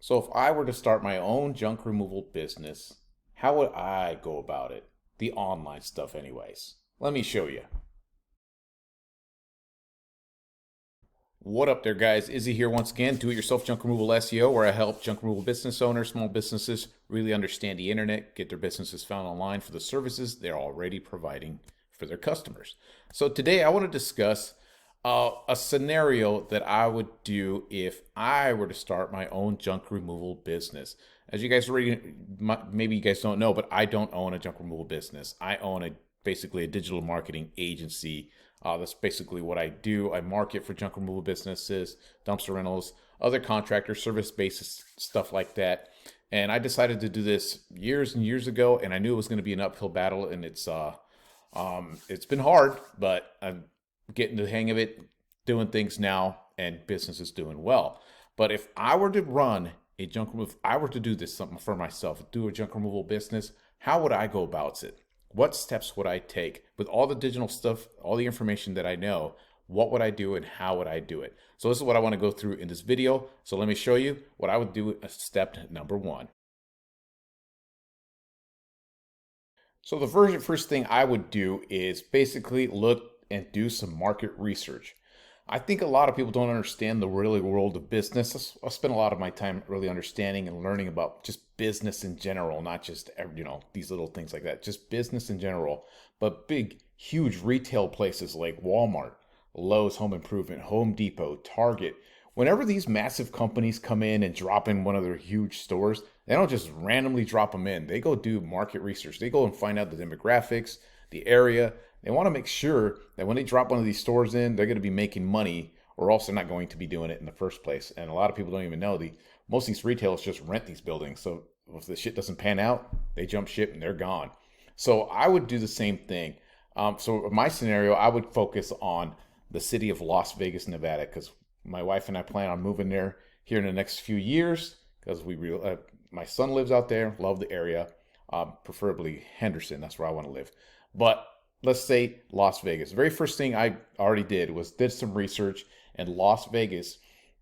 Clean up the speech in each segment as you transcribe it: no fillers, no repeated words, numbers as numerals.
So if I were to start my own junk removal business, how would I go about it? The online stuff anyways. Let me show you. What up there guys? Izzy here once again, do-it-yourself junk removal SEO, where I help junk removal business owners, small businesses really understand the internet, get their businesses found online for the services they're already providing for their customers. So today I want to discuss a scenario that I would do if I were to start my own junk removal business. As you guys already, maybe you guys don't know, but I don't own a junk removal business. I own basically a digital marketing agency. That's basically what I do. I market for junk removal businesses, dumpster rentals, other contractors, service-based stuff like that. And I decided to do this years and years ago, and I knew it was going to be an uphill battle, and it's been hard, but I'm getting the hang of it, doing things now, and business is doing well. But if I were to run a junk removal, if I were to do this something for myself, do a junk removal business, how would I go about it? What steps would I take with all the digital stuff, all the information that I know? What would I do and how would I do it? So this is what I want to go through in this video. So let me show you what I would do as step number one. So the first thing I would do is basically look and do some market research. I think a lot of people don't understand the really world of business. I spend a lot of my time really understanding and learning about just business in general, not just these little things like that, just business in general. But big, huge retail places like Walmart, Lowe's Home Improvement, Home Depot, Target. Whenever these massive companies come in and drop in one of their huge stores, they don't just randomly drop them in. They go do market research. They go and find out the demographics, the area. They want to make sure that when they drop one of these stores in, they're going to be making money, or else they're not going to be doing it in the first place. And a lot of people don't even know most of these retailers just rent these buildings. So if the shit doesn't pan out, they jump ship and they're gone. So I would do the same thing. So in my scenario, I would focus on the city of Las Vegas, Nevada, because my wife and I plan on moving there here in the next few years because my son lives out there, love the area, preferably Henderson. That's where I want to live. But let's say Las Vegas. The very first thing I already did some research, and Las Vegas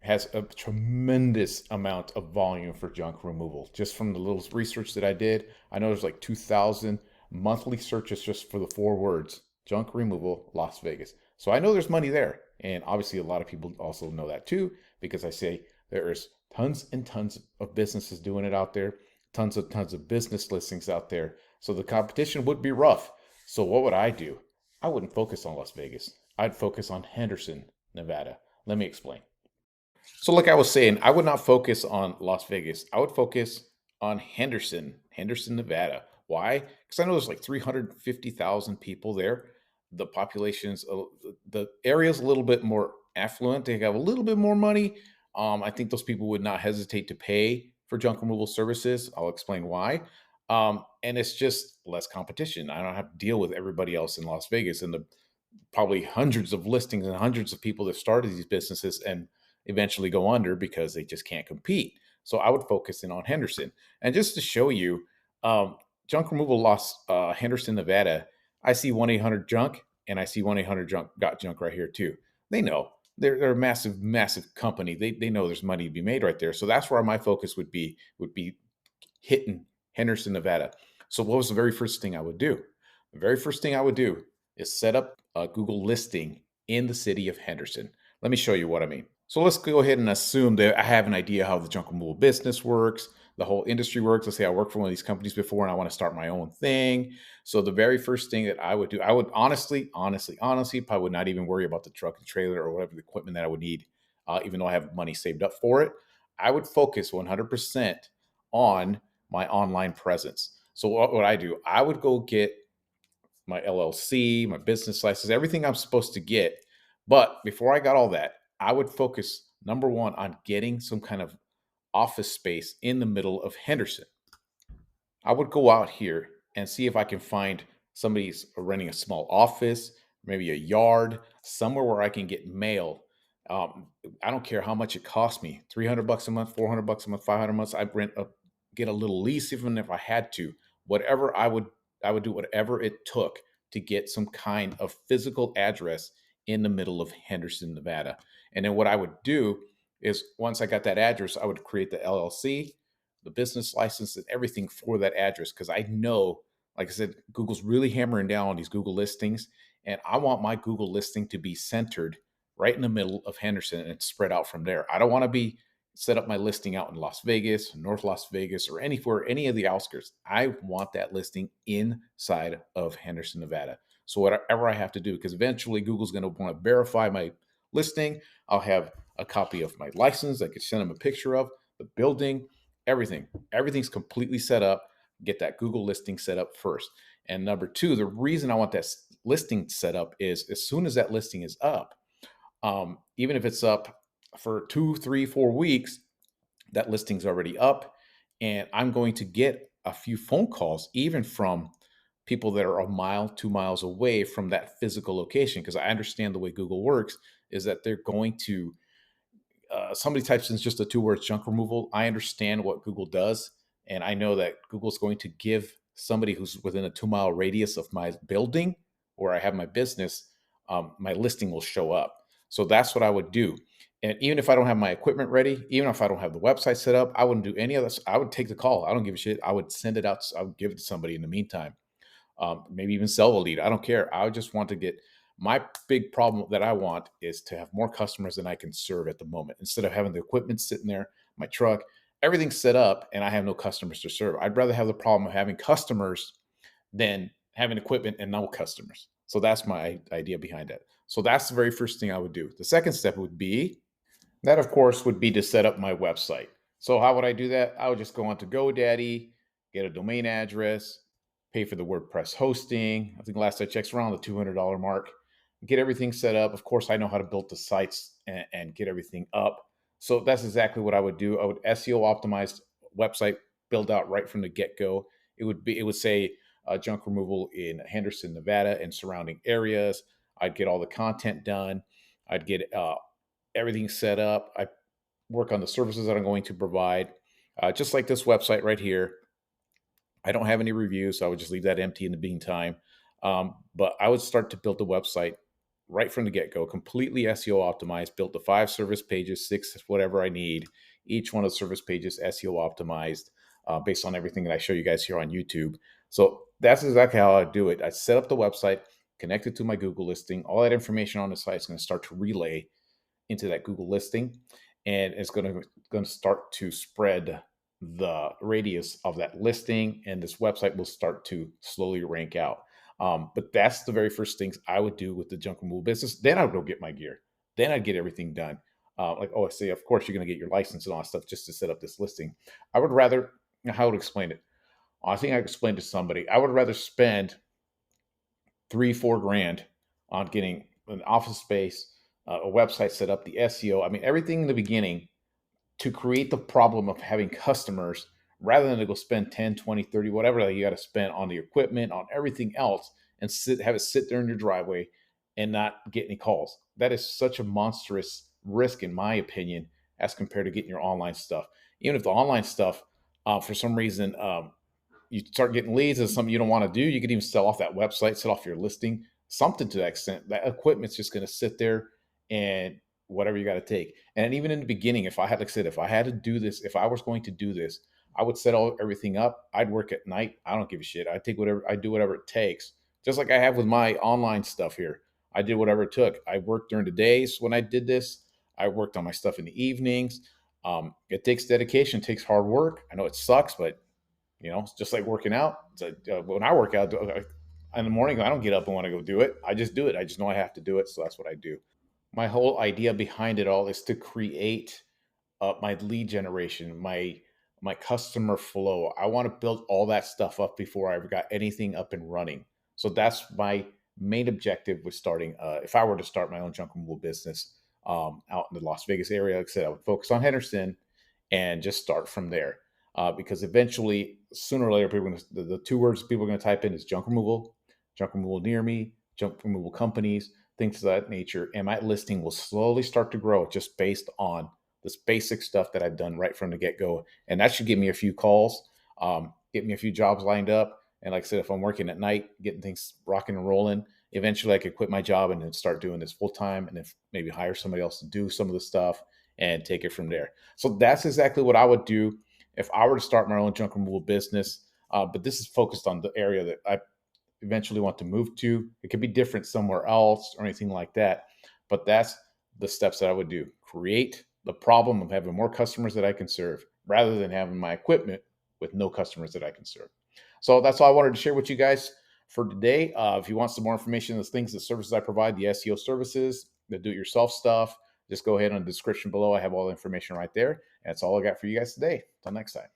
has a tremendous amount of volume for junk removal. Just from the little research that I did, I know there's like 2,000 monthly searches just for the four words junk removal Las Vegas. So I know there's money there. And obviously, a lot of people also know that too, because I say there's tons and tons of businesses doing it out there, tons of business listings out there. So the competition would be rough. So what would I do? I wouldn't focus on Las Vegas. I'd focus on Henderson, Nevada. Let me explain. So like I was saying, I would not focus on Las Vegas. I would focus on Henderson, Nevada. Why? Because I know there's like 350,000 people there. The population's the area's a little bit more affluent. They have a little bit more money. I think those people would not hesitate to pay for junk removal services. I'll explain why. And it's just less competition. I don't have to deal with everybody else in Las Vegas and the probably hundreds of listings and hundreds of people that started these businesses and eventually go under because they just can't compete. So I would focus in on Henderson. And just to show you, junk removal lost Henderson, Nevada. I see 1-800 junk and I see 1-800 junk got junk right here too. They know they're a massive, massive company. They know there's money to be made right there. So that's where my focus would be hitting Henderson, Nevada. So what was the very first thing I would do? The very first thing I would do is set up a Google listing in the city of Henderson. Let me show you what I mean. So let's go ahead and assume that I have an idea how the junk removal business works, the whole industry works. Let's say I worked for one of these companies before and I want to start my own thing. So the very first thing that I would do, I would honestly, probably would not even worry about the truck and trailer or whatever the equipment that I would need, even though I have money saved up for it. I would focus 100% on my online presence. So what would I do? I would go get my LLC, my business license, everything I'm supposed to get. But before I got all that, I would focus number one on getting some kind of office space in the middle of Henderson. I would go out here and see if I can find somebody's renting a small office, maybe a yard, somewhere where I can get mail. I don't care how much it costs me, 300 bucks a month, 400 bucks a month, 500 months. I'd get a little lease even if I had to. Whatever I would do whatever it took to get some kind of physical address in the middle of Henderson, Nevada. And then what I would do is once I got that address, I would create the LLC, the business license, and everything for that address because I know, like I said, Google's really hammering down on these Google listings, and I want my Google listing to be centered right in the middle of Henderson and spread out from there. I don't want to be set up my listing out in Las Vegas, North Las Vegas, or anywhere, any of the outskirts. I want that listing inside of Henderson, Nevada. So whatever I have to do, because eventually Google's going to want to verify my listing. I'll have a copy of my license. I could send them a picture of the building, everything. Everything's completely set up. Get that Google listing set up first. And number two, the reason I want that listing set up is as soon as that listing is up, even if it's up for 2, 3, 4 weeks, that listing's already up. And I'm going to get a few phone calls, even from people that are a mile, 2 miles away from that physical location. Because I understand the way Google works is that they're going to somebody types in just the two words junk removal. I understand what Google does. And I know that Google's going to give somebody who's within a 2 mile radius of my building where I have my business, my listing will show up. So that's what I would do. And even if I don't have my equipment ready, even if I don't have the website set up, I wouldn't do any of this. I would take the call. I don't give a shit. I would send it out. I would give it to somebody in the meantime, maybe even sell a lead. I don't care. I just want to get my big problem that I want is to have more customers than I can serve at the moment. Instead of having the equipment sitting there, my truck, everything's set up, and I have no customers to serve. I'd rather have the problem of having customers than having equipment and no customers. So that's my idea behind it. So that's the very first thing I would do. The second step would be that, of course, would be to set up my website. So how would I do that? I would just go on to GoDaddy, get a domain address, pay for the WordPress hosting. I think last I checked, around the $200 mark. Get everything set up. Of course, I know how to build the sites and get everything up. So that's exactly what I would do. I would SEO optimized website build out right from the get go. It would say junk removal in Henderson, Nevada, and surrounding areas. I'd get all the content done. I'd get everything set up. I work on the services that I'm going to provide. Just like this website right here. I don't have any reviews, so I would just leave that empty in the meantime. But I would start to build the website right from the get go, completely SEO optimized, built the 5 service pages, 6, whatever I need. Each one of the service pages SEO optimized based on everything that I show you guys here on YouTube. So that's exactly how I do it. I set up the website, connect it to my Google listing. All that information on the site is going to start to relay into that Google listing, and it's going to start to spread the radius of that listing, and this website will start to slowly rank out. But that's the very first things I would do with the junk removal business. Then I would go get my gear. Then I'd get everything done. Like, oh, I say, of course, you're going to get your license and all that stuff just to set up this listing. I would rather, how to explain it? I think I explained to somebody, I would rather spend 3, 4 grand on getting an office space, a website set up, the SEO. I mean, everything in the beginning to create the problem of having customers rather than to go spend 10, 20, 30, whatever you got to spend on the equipment, on everything else, and have it sit there in your driveway and not get any calls. That is such a monstrous risk, in my opinion, as compared to getting your online stuff. Even if the online stuff, for some reason, you start getting leads as something you don't want to do, you could even sell off that website, sell off your listing, something to that extent. That equipment's just going to sit there and whatever you got to take. And even in the beginning, if I had, like I said, if I had to do this, if I was going to do this, I would set everything up. I'd work at night. I don't give a shit. I do whatever it takes. Just like I have with my online stuff here. I did whatever it took. I worked during the days when I did this. I worked on my stuff in the evenings. It takes dedication, it takes hard work. I know it sucks, but it's just like working out. It's when I work out in the morning, I don't get up and want to go do it. I just do it. I just know I have to do it. So that's what I do. My whole idea behind it all is to create my lead generation, my customer flow. I want to build all that stuff up before I ever got anything up and running. So that's my main objective with starting. If I were to start my own junk removal business out in the Las Vegas area, like I said, I would focus on Henderson and just start from there. Because eventually, sooner or later, the 2 words people are going to type in is junk removal near me, junk removal companies, things of that nature, and my listing will slowly start to grow just based on this basic stuff that I've done right from the get go, and that should give me a few calls, get me a few jobs lined up, and like I said, if I'm working at night, getting things rocking and rolling, eventually I could quit my job and then start doing this full time, and if maybe hire somebody else to do some of the stuff, and take it from there. So that's exactly what I would do if I were to start my own junk removal business. But this is focused on the area that I eventually want to move to. It could be different somewhere else or anything like that. But that's the steps that I would do. Create the problem of having more customers that I can serve rather than having my equipment with no customers that I can serve. So that's all I wanted to share with you guys for today. If you want some more information on the things, the services I provide, the SEO services, the do-it-yourself stuff, just go ahead on the description below. I have all the information right there. And that's all I got for you guys today. Until next time.